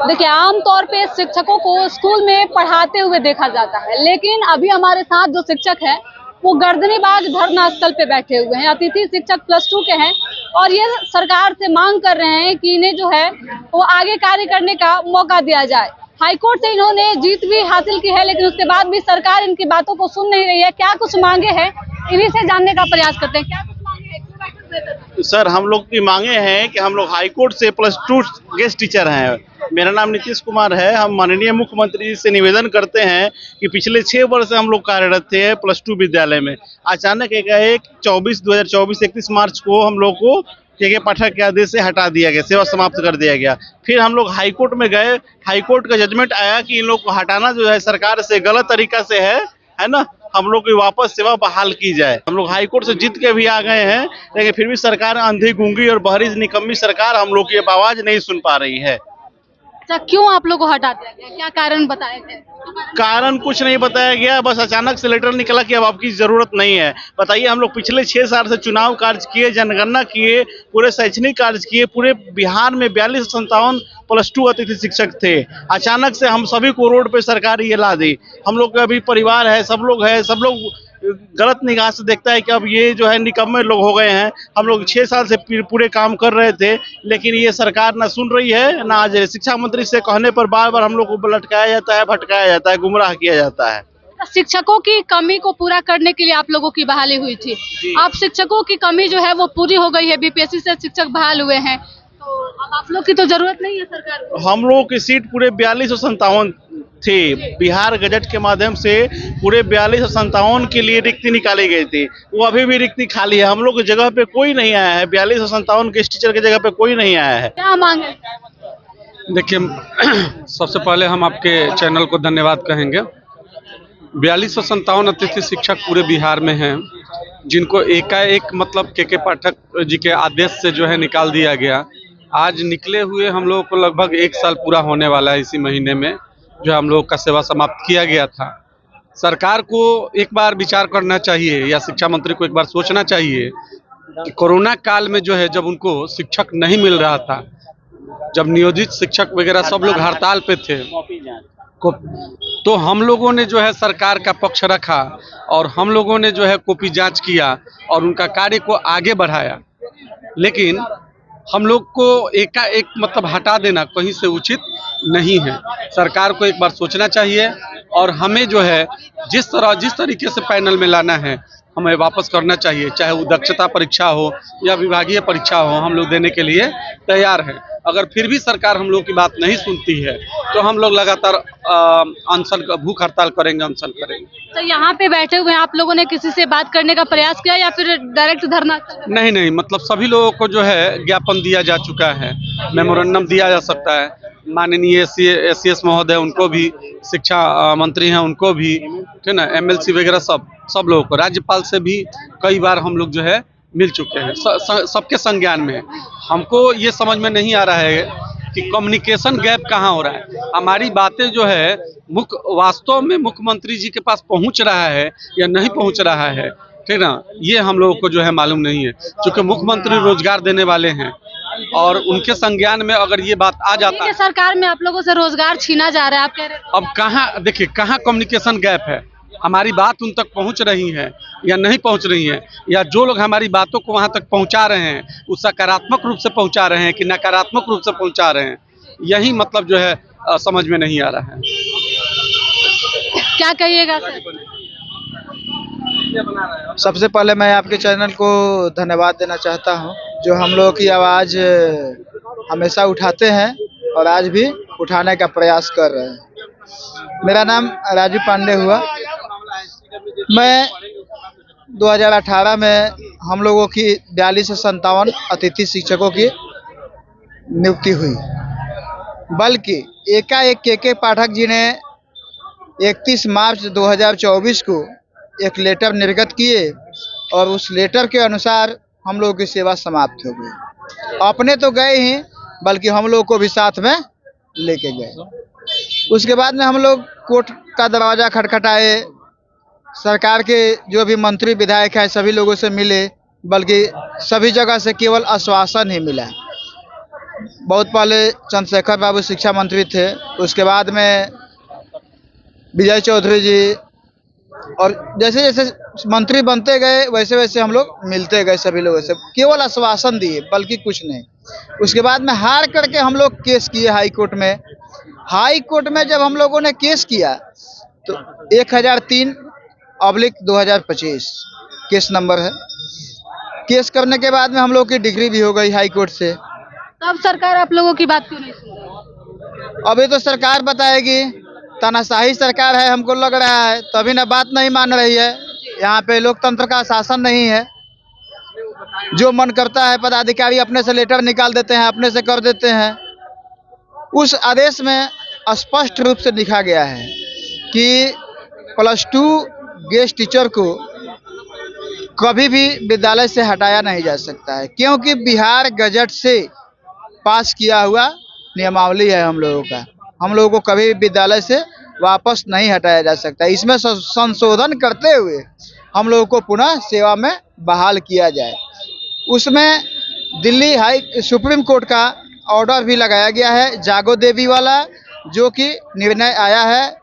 देखिए, आमतौर पे शिक्षकों को स्कूल में पढ़ाते हुए देखा जाता है, लेकिन अभी हमारे साथ जो शिक्षक हैं वो गर्दनीबाग धरना स्थल पे बैठे हुए हैं। अतिथि शिक्षक +2 के हैं और ये सरकार से मांग कर रहे हैं कि इन्हें जो है वो आगे कार्य करने का मौका दिया जाए। हाईकोर्ट से इन्होंने जीत भी हासिल की है, लेकिन उसके बाद भी सरकार इनकी बातों को सुन नहीं रही है। क्या कुछ मांगे हैं, इन्हीं से जानने का प्रयास करते हैं। क्या कुछ मांगे हैं? क्यों बैठे हुए थे? सर, हम लोग की मांगे हैं कि हम लोग हाई कोर्ट से +2 गेस्ट टीचर हैं। मेरा नाम नीतीश कुमार है। हम माननीय मुख्यमंत्री जी से निवेदन करते हैं कि पिछले 6 वर्ष से हम लोग कार्यरत थे +2 विद्यालय में। अचानक एकाएक 2024 31 मार्च को हम लोग को के पाठक के आदेश से हटा दिया गया, सेवा समाप्त कर दिया गया। फिर हम लोग हाई कोर्ट में गए। हाई कोर्ट का जजमेंट आया कि इन लोग को हटाना जो है सरकार से गलत तरीका से है ना। हम लोग की वापस सेवा बहाल की जाए। हम लोग हाई कोर्ट से जीत के भी आ गए हैं, लेकिन फिर भी सरकार अंधी गूंगी और बहरी निकम्मी सरकार हम लोग की आवाज नहीं सुन पा रही है। अच्छा, क्यों आप लोग को हटा दिया गया? क्या कारण बताए थे? कारण कुछ नहीं बताया गया, बस अचानक से लेटर निकला कि अब आपकी जरूरत नहीं है। बताइए, हम लोग पिछले 6 साल से चुनाव कार्य किए, जनगणना किए, पूरे शैक्षणिक कार्य किए। पूरे बिहार में 4257 +2 अतिथि शिक्षक थे। अचानक से हम सभी को रोड पे सरकार ये ला दी। हम लोग का भी परिवार है, सब लोग गलत निगाह से देखता है कि अब ये जो है निकम्मे लोग हो गए हैं। हम लोग 6 साल से पूरे काम कर रहे थे, लेकिन ये सरकार ना सुन रही है, ना आज शिक्षा मंत्री से कहने पर बार बार हम लोग को लटकाया जाता है, भटकाया जाता है, गुमराह किया जाता है। शिक्षकों की कमी को पूरा करने के लिए आप लोगों की बहाली हुई थी। अब शिक्षकों की कमी जो है वो पूरी हो गई है, बीपीएससी से शिक्षक बहाल हुए हैं, तो अब आप लोग की तो जरूरत नहीं है सरकार को। हम लोगों की सीट पूरे 4257 थी। बिहार गजट के माध्यम से पूरे 4257 के लिए रिक्ति निकाली गई थी। वो अभी भी रिक्ति खाली है। हम लोग की जगह पे कोई नहीं आया है। 4257 के टीचर की जगह पे कोई नहीं आया है। क्या मांगे? देखिए, सबसे पहले हम आपके चैनल को धन्यवाद कहेंगे। 4257 अतिथि शिक्षक पूरे बिहार में हैं, जिनको एकाएक मतलब के पाठक जी के आदेश से जो है निकाल दिया गया। आज निकले हुए हम लोगों को लगभग 1 साल पूरा होने वाला है। इसी महीने में जो हम लोग का सेवा समाप्त किया गया था। सरकार को एक बार विचार करना चाहिए, या शिक्षा मंत्री को एक बार सोचना चाहिए कि कोरोना काल में जो है, जब उनको शिक्षक नहीं मिल रहा था, जब नियोजित शिक्षक वगैरह सब लोग हड़ताल पे थे, तो हम लोगों ने जो है सरकार का पक्ष रखा और हम लोगों ने जो है कॉपी जांच किया और उनका कार्य को आगे बढ़ाया। लेकिन हम लोग को एकाएक मतलब हटा देना कहीं से उचित नहीं है। सरकार को एक बार सोचना चाहिए और हमें जो है जिस तरीके से पैनल में लाना है हमें वापस करना चाहिए। चाहे वो दक्षता परीक्षा हो या विभागीय परीक्षा हो, हम लोग देने के लिए तैयार हैं। अगर फिर भी सरकार हम लोग की बात नहीं सुनती है तो हम लोग लगातार अनशन भूख हड़ताल करेंगे, अनशन करेंगे। तो यहाँ पे बैठे हुए आप लोगों ने किसी से बात करने का प्रयास किया या फिर डायरेक्ट धरना? नहीं, मतलब सभी लोगों को जो है ज्ञापन दिया जा चुका है, मेमोरेंडम दिया जा सकता है। माननीय एसीएस महोदय, उनको भी, शिक्षा मंत्री हैं उनको भी, ठीक ना, एमएलसी वगैरह सब लोगों को, राज्यपाल से भी कई बार हम लोग जो है मिल चुके हैं। सबके संज्ञान में है। हमको ये समझ में नहीं आ रहा है कि कम्युनिकेशन गैप कहाँ हो रहा है। हमारी बातें जो है वास्तव में मुख्यमंत्री जी के पास पहुंच रहा है या नहीं पहुंच रहा है, ठीक ना, ये हम लोगों को जो है मालूम नहीं है। क्योंकि मुख्यमंत्री रोजगार देने वाले हैं और उनके संज्ञान में अगर ये बात आ जाता है, सरकार में आप लोगों से रोजगार छीना जा रहा है, आप कह रहे हैं। अब कहाँ, देखिए कहाँ कम्युनिकेशन गैप है। हमारी बात उन तक पहुंच रही है या नहीं पहुंच रही है, या जो लोग हमारी बातों को वहां तक पहुंचा रहे हैं वो सकारात्मक रूप से पहुंचा रहे हैं कि नकारात्मक रूप से पहुंचा रहे हैं, यही मतलब जो है समझ में नहीं आ रहा है। क्या कहिएगा सर? सबसे पहले मैं आपके चैनल को धन्यवाद देना चाहता हूं, जो हम लोग की आवाज़ हमेशा उठाते हैं और आज भी उठाने का प्रयास कर रहे हैं। मेरा नाम राजू पांडे हुआ। मैं 2018 में हम लोगों की 42 से 57 अतिथि शिक्षकों की नियुक्ति हुई, बल्कि एकाएक के पाठक जी ने 31 मार्च 2024 को एक लेटर निर्गत किए और उस लेटर के अनुसार हम लोगों की सेवा समाप्त हो गई। अपने तो गए ही, बल्कि हम लोग को भी साथ में लेके गए। उसके बाद में हम लोग कोर्ट का दरवाज़ा खटखटाए, सरकार के जो भी मंत्री विधायक हैं सभी लोगों से मिले, बल्कि सभी जगह से केवल आश्वासन ही मिला। बहुत पहले चंद्रशेखर बाबू शिक्षा मंत्री थे, उसके बाद में विजय चौधरी जी, और जैसे जैसे मंत्री बनते गए वैसे वैसे हम लोग मिलते गए सभी लोगों से, केवल आश्वासन दिए बल्कि कुछ नहीं। उसके बाद में हार करके हम लोग केस किए हाई कोर्ट में। हाई कोर्ट में जब हम लोगों ने केस किया तो 1003/2025 केस नंबर है। केस करने के बाद में हम लोग की डिग्री भी हो गई हाई कोर्ट से। तब सरकार आप लोगों की बात क्यों नहीं सुन रही? अभी तो सरकार बताएगी, तानाशाही सरकार है हमको लग रहा है, तभी ना बात नहीं मान रही है। यहाँ पे लोकतंत्र का शासन नहीं है, जो मन करता है पदाधिकारी अपने से लेटर निकाल देते हैं, अपने से कर देते हैं। उस आदेश में स्पष्ट रूप से लिखा गया है कि +2 गेस्ट टीचर को कभी भी विद्यालय से हटाया नहीं जा सकता है, क्योंकि बिहार गजट से पास किया हुआ नियमावली है हम लोगों का। हम लोगों को कभी भी विद्यालय से वापस नहीं हटाया जा सकता। इसमें संशोधन करते हुए हम लोगों को पुनः सेवा में बहाल किया जाए। उसमें दिल्ली सुप्रीम कोर्ट का ऑर्डर भी लगाया गया है, जागो देवी वाला, जो कि निर्णय आया है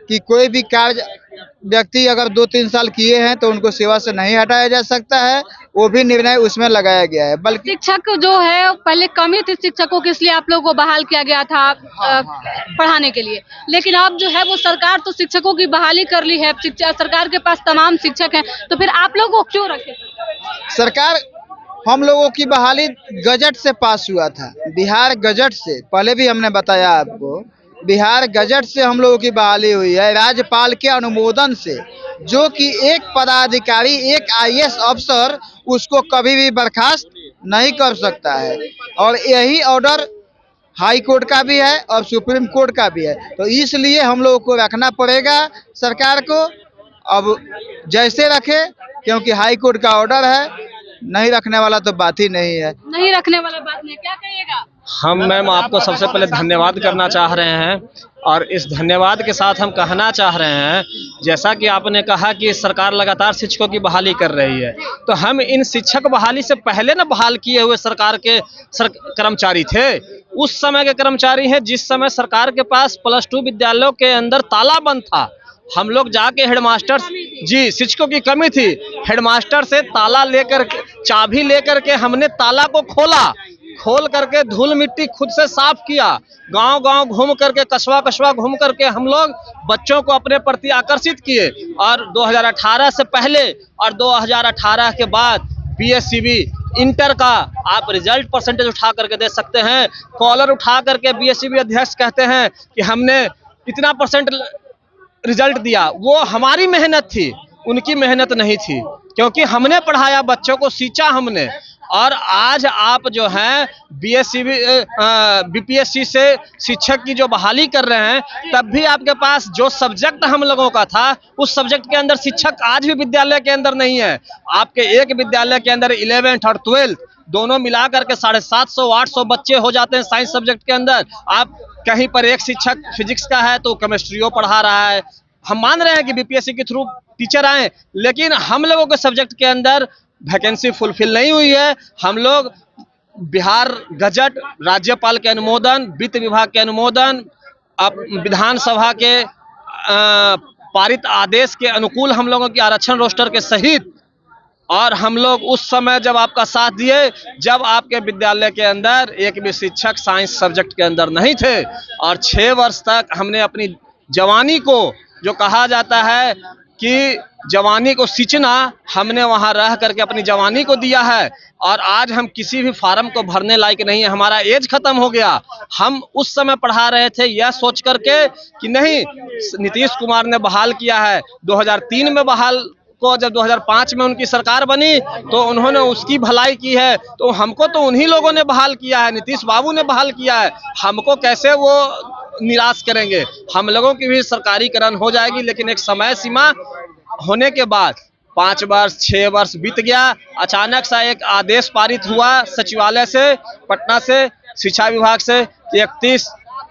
कि कोई भी कार्य व्यक्ति अगर 2-3 साल किए हैं तो उनको सेवा से नहीं हटाया जा सकता है। वो भी निर्णय उसमें लगाया गया है। बल्कि शिक्षक जो है पहले कमी थी शिक्षकों की, इसलिए आप लोगों को बहाल किया गया था पढ़ाने के लिए, लेकिन अब जो है वो सरकार तो शिक्षकों की बहाली कर ली है, सरकार के पास तमाम शिक्षक हैं, तो फिर आप लोगों को क्यों रखे? सरकार, हम लोगों की बहाली गजट से पास हुआ था, बिहार गजट से। पहले भी हमने बताया आपको, बिहार गजट से हम लोगों की बहाली हुई है, राज्यपाल के अनुमोदन से, जो कि एक पदाधिकारी, एक IAS अफसर उसको कभी भी बर्खास्त नहीं कर सकता है। और यही ऑर्डर हाई कोर्ट का भी है और सुप्रीम कोर्ट का भी है, तो इसलिए हम लोगों को रखना पड़ेगा सरकार को। अब जैसे रखे, क्योंकि हाई कोर्ट का ऑर्डर है, नहीं रखने वाला तो बात ही नहीं है। नहीं रखने वाला बात नहीं, क्या कहिएगा? हम मैम आपको सबसे पहले धन्यवाद करना चाह रहे हैं, और इस धन्यवाद के साथ हम कहना चाह रहे हैं, जैसा कि आपने कहा कि सरकार लगातार शिक्षकों की बहाली कर रही है, तो हम इन शिक्षक बहाली से पहले न बहाल किए हुए सरकार के कर्मचारी थे। उस समय के कर्मचारी हैं जिस समय सरकार के पास +2 विद्यालयों के अंदर ताला बंद था। हम लोग जाके हेडमास्टर जी, शिक्षकों की कमी थी, हेडमास्टर से ताला लेकर, चाबी लेकर के हमने ताला को खोल करके धूल मिट्टी खुद से साफ किया, गांव-गांव घूम करके, कस्बा घूम करके हम लोग बच्चों को अपने प्रति आकर्षित किए। और 2018 से पहले और 2018 के बाद BSCB इंटर का आप रिजल्ट परसेंटेज उठा करके दे सकते हैं। कॉलर उठा करके BSCB अध्यक्ष कहते हैं कि हमने इतना % रिजल्ट दिया। वो हमारी मेहनत थी, उनकी मेहनत नहीं थी, क्योंकि हमने पढ़ाया, बच्चों को सींचा हमने। और आज आप जो हैं BPSC से शिक्षक की जो बहाली कर रहे हैं, तब भी आपके पास जो सब्जेक्ट हम लोगों का था, उस सब्जेक्ट के अंदर शिक्षक आज भी विद्यालय के अंदर नहीं है। आपके एक विद्यालय के अंदर 11th और 12th दोनों मिलाकर के 750-800 बच्चे हो जाते हैं साइंस सब्जेक्ट के अंदर। आप कहीं पर एक शिक्षक फिजिक्स का है तो केमिस्ट्रियो पढ़ा रहा है। हम मान रहे हैं कि BPSC के थ्रू टीचर आए, लेकिन हम लोगों के सब्जेक्ट के अंदर वैकेंसी फुलफिल नहीं हुई है। हम लोग बिहार गजट, राज्यपाल के अनुमोदन, वित्त विभाग के अनुमोदन, विधानसभा के पारित आदेश के अनुकूल हम लोगों की आरक्षण रोस्टर के सहित, और हम लोग उस समय जब आपका साथ दिए, जब आपके विद्यालय के अंदर एक भी शिक्षक साइंस सब्जेक्ट के अंदर नहीं थे, और 6 वर्ष तक हमने अपनी जवानी को, जो कहा जाता है कि जवानी को सींचना, हमने वहां रह करके अपनी जवानी को दिया है। और आज हम किसी भी फार्म को भरने लायक नहीं है, हमारा एज खत्म हो गया। हम उस समय पढ़ा रहे थे यह सोच करके कि नहीं, नीतीश कुमार ने बहाल किया है। 2003 में बहाल को, जब 2005 में उनकी सरकार बनी तो उन्होंने उसकी भलाई की है, तो हमको तो उन्हीं लोगों ने बहाल किया है, नीतीश बाबू ने बहाल किया है, हमको कैसे वो निराश करेंगे। हम लोगों की भी सरकारीकरण हो जाएगी, लेकिन एक समय सीमा होने के बाद 5 वर्ष 6 वर्ष बीत गया। अचानक सा एक आदेश पारित हुआ सचिवालय से, पटना से, शिक्षा विभाग से, 31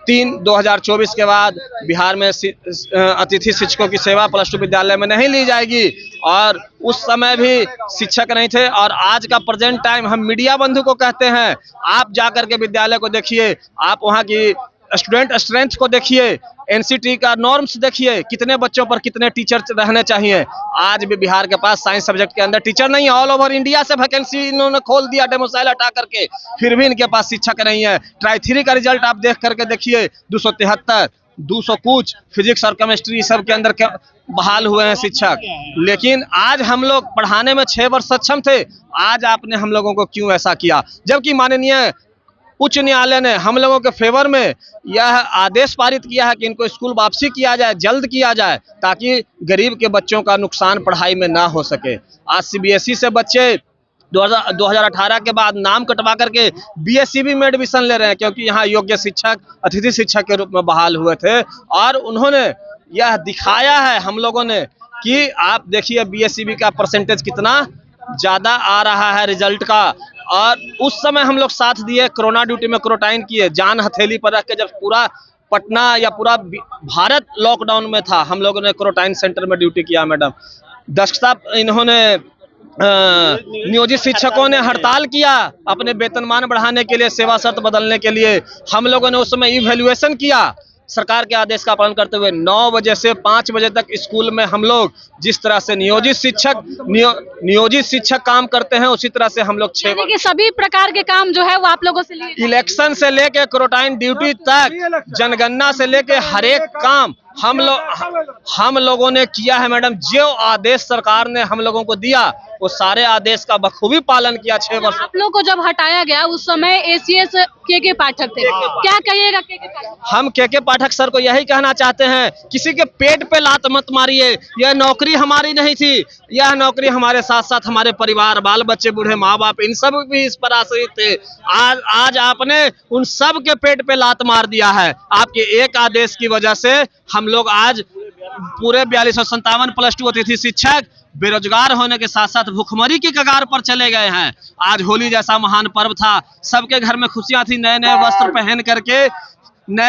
3/2024 के बाद बिहार में अतिथि शिक्षकों की सेवा +2 विद्यालय में नहीं ली जाएगी। और उस समय भी शिक्षक नहीं थे। और आज का प्रेजेंट टाइम हम मीडिया बंधु को कहते हैं, आप जाकर के विद्यालय को देखिए, आप वहाँ की स्टूडेंट स्ट्रेंथ को देखिए, एनसीटी का नॉर्म्स देखिए, कितने बच्चों पर कितने टीचर रहने चाहिए। आज भी बिहार के पास साइंस सब्जेक्ट के अंदर टीचर नहीं है। ऑल ओवर इंडिया से वैकेंसी इन्होंने खोल दिया डेमोसाइल हटा करके, फिर भी इनके पास शिक्षक नहीं है। ट्राई 3 का रिजल्ट आप देख करके देखिए, 273, 200 कुछ, फिजिक्स और केमिस्ट्री सब के अंदर बहाल हुए हैं शिक्षक। लेकिन आज हम लोग पढ़ाने में 6 वर्ष सक्षम थे, आज आपने हम लोगों को क्यों ऐसा किया? जबकि माननीय उच्च न्यायालय ने हम लोगों के फेवर में यह आदेश पारित किया है कि इनको स्कूल वापसी किया जाए, जल्द किया जाए, ताकि गरीब के बच्चों का नुकसान पढ़ाई में ना हो सके। आज सीबीएसई से बच्चे 2018 के बाद नाम कटवा करके बीएससीबी में एडमिशन ले रहे हैं, क्योंकि यहाँ योग्य शिक्षक अतिथि शिक्षक के रूप में बहाल हुए थे। और उन्होंने यह दिखाया है हम लोगों ने कि आप देखिए बीएससीबी का परसेंटेज कितना ज्यादा आ रहा है रिजल्ट का। और उस समय हम लोग साथ दिए, कोरोना ड्यूटी में क्वारंटाइन किए, जान हथेली पर रख के, जब पूरा पटना या पूरा भारत लॉकडाउन में था, हम लोगों ने क्वारंटाइन सेंटर में ड्यूटी किया। मैडम दक्षता इन्होंने नियोजित शिक्षकों ने हड़ताल किया अपने वेतनमान बढ़ाने के लिए, सेवा शर्त बदलने के लिए। हम लोगों ने उस समय इवैल्यूएशन किया सरकार के आदेश का पालन करते हुए। 9 बजे से 5 बजे तक स्कूल में हम लोग जिस तरह से नियोजित शिक्षक काम करते हैं, उसी तरह से हम लोग 6 यानी कि सभी प्रकार के काम जो है वो आप लोगों से लिए जाते हैं। इलेक्शन से लेके क्वारंटाइन ड्यूटी तक, जनगणना से लेके हर एक काम हम लोगों ने किया है। मैडम जो आदेश सरकार ने हम लोगों को दिया, वो सारे आदेश का बखूबी पालन किया 6 वर्ष। आप लोग को जब हटाया गया उस समय एसीएस के पाठक थे, क्या कहिएगा के पाठक? हम के पाठक सर को यही कहना चाहते हैं, किसी के पेट पे लात मत मारिए। यह नौकरी हमारी नहीं थी, यह नौकरी हमारे साथ साथ हमारे परिवार, बाल बच्चे, बूढ़े माँ बाप, इन सब भी इस पर आश्रित थे। आज आपने उन सब के पेट पे लात मार दिया है। आपके एक आदेश की वजह से हम लोग आज पूरे 4257 +2 अतिथि शिक्षक बेरोजगार होने के साथ साथ भूखमरी की कगार पर चले गए हैं। आज होली जैसा महान पर्व था, सबके घर में खुशियां थी, नए नए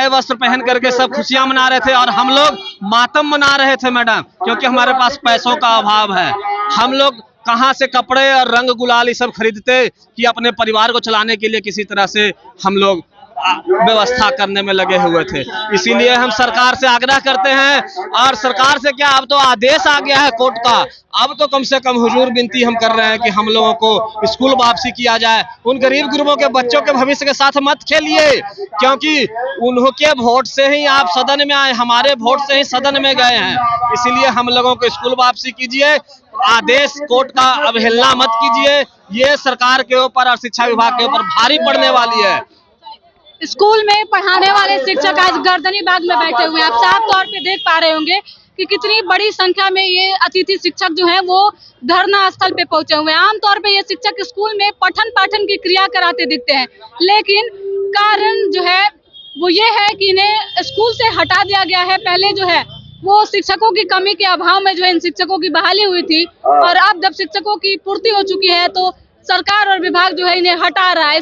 वस्त्र पहन करके सब खुशियां मना रहे थे, और हम लोग मातम मना रहे थे मैडम, क्योंकि हमारे पास पैसों का अभाव है। हम लोग कहां से कपड़े और रंग गुलाल ये सब खरीदते कि अपने परिवार को चलाने के लिए किसी तरह से हम लोग व्यवस्था करने में लगे हुए थे। इसीलिए हम सरकार से आग्रह करते हैं, और सरकार से क्या, अब तो आदेश आ गया है कोर्ट का, अब तो कम से कम हुजूर विनती हम कर रहे हैं कि हम लोगों को स्कूल वापसी किया जाए। उन गरीब गुरबों के बच्चों के भविष्य के साथ मत खेलिए, क्योंकि उनके वोट से ही आप सदन में आए, हमारे वोट से ही सदन में गए हैं। इसीलिए हम लोगों को स्कूल वापसी कीजिए, आदेश कोर्ट का अवहेलना मत कीजिए। ये सरकार के ऊपर और शिक्षा विभाग के ऊपर भारी पड़ने वाली है। स्कूल में पढ़ाने वाले शिक्षक आज गर्दनी बाग में बैठे हुए हैं। आप साफ तौर पे देख पा रहे होंगे कि कितनी बड़ी संख्या में ये अतिथि शिक्षक जो हैं वो धरना स्थल पे पहुंचे हुए हैं। आमतौर पे ये शिक्षक स्कूल में पठन पाठन की क्रिया कराते दिखते हैं, लेकिन कारण जो है वो ये है कि इन्हें स्कूल से हटा दिया गया है। पहले जो है वो शिक्षकों की कमी के अभाव में जो है इन शिक्षकों की बहाली हुई थी, और अब जब शिक्षकों की पूर्ति हो चुकी है तो सरकार और विभाग जो है इन्हें हटा रहा है।